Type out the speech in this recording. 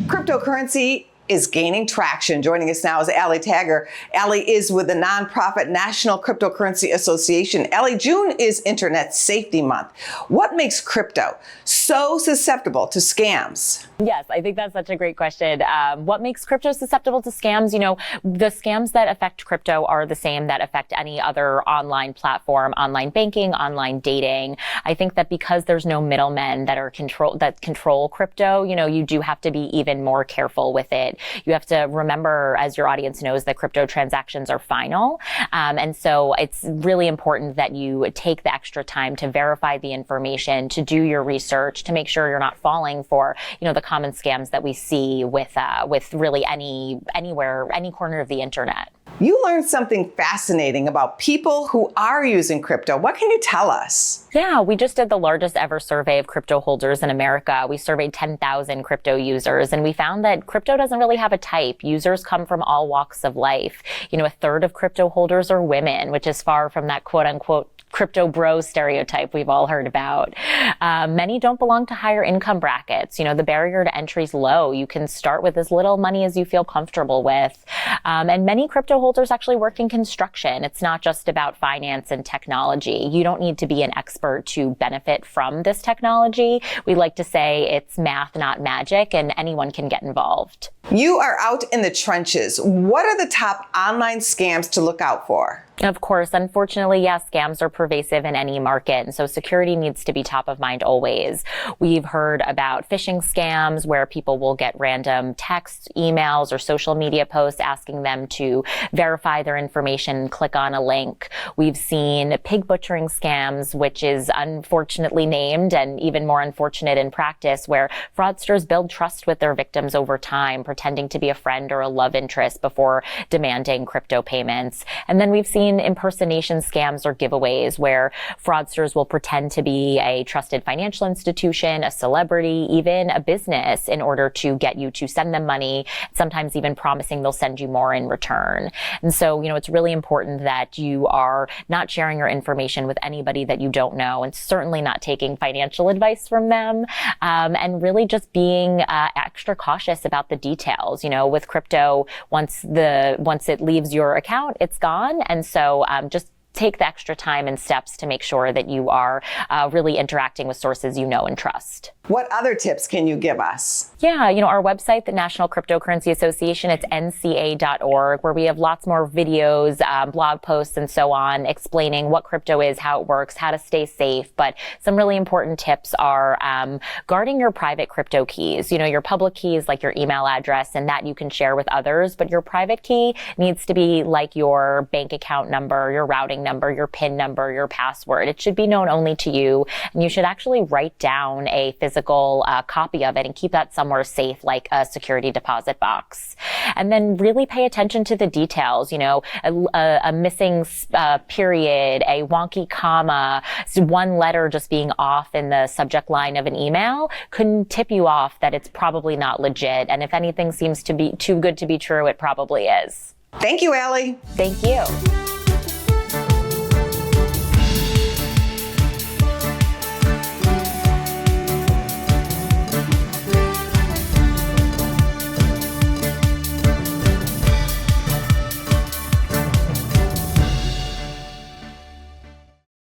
Cryptocurrency is gaining traction. Joining us now is Ali Tagger. Ali is with the nonprofit National Cryptocurrency Association. Ali, June is Internet Safety Month. What makes crypto so susceptible to scams? Yes, I think that's such a great question. What makes crypto susceptible to scams? You know, the scams that affect crypto are the same that affect any other online platform, online banking, online dating. I think that because there's no middlemen that control crypto, you know, you do have to be even more careful with it. You have to remember, as your audience knows, that crypto transactions are final. And so it's really important that you take the extra time to verify the information, to do your research, to make sure you're not falling for, you know, the common scams that we see with really anywhere, any corner of the internet. You learned something fascinating about people who are using crypto. What can you tell us? Yeah, we just did the largest ever survey of crypto holders in America. We surveyed 10,000 crypto users, and we found that crypto doesn't really have a type. Users come from all walks of life. You know, a third of crypto holders are women, which is far from that quote unquote crypto bro stereotype we've all heard about. Many don't belong to higher income brackets. You know, the barrier to entry is low. You can start with as little money as you feel comfortable with. And many crypto holders actually work in construction. It's not just about finance and technology. You don't need to be an expert to benefit from this technology. We like to say it's math, not magic, and anyone can get involved. You are out in the trenches. What are the top online scams to look out for? Of course, unfortunately, yes, scams are pervasive in any market, and so security needs to be top of mind always. We've heard about phishing scams where people will get random texts, emails, or social media posts asking them to verify their information, click on a link. We've seen pig butchering scams, which is unfortunately named and even more unfortunate in practice, where fraudsters build trust with their victims over time, pretending to be a friend or a love interest before demanding crypto payments. And then we've seen impersonation scams or giveaways where fraudsters will pretend to be a trusted financial institution, a celebrity, even a business in order to get you to send them money, sometimes even promising they'll send you more in return. And so, you know, it's really important that you are not sharing your information with anybody that you don't know, and certainly not taking financial advice from them, and really just being extra cautious about the details. You know, with crypto, once it leaves your account, it's gone. And so just take the extra time and steps to make sure that you are really interacting with sources you know and trust. What other tips can you give us? Yeah, you know, our website, the National Cryptocurrency Association, it's nca.org, where we have lots more videos, blog posts, and so on, explaining what crypto is, how it works, how to stay safe. But some really important tips are guarding your private crypto keys. You know, your public key is like your email address, and that you can share with others, but your private key needs to be like your bank account number, your routing number, your PIN number, your password. It should be known only to you, and you should actually write down a physical copy of it and keep that somewhere safe, like a security deposit box. And then really pay attention to the details. You know, a missing period, a wonky comma, one letter just being off in the subject line of an email could tip you off that it's probably not legit. And if anything seems to be too good to be true, it probably is. Thank you, Ali. Thank you.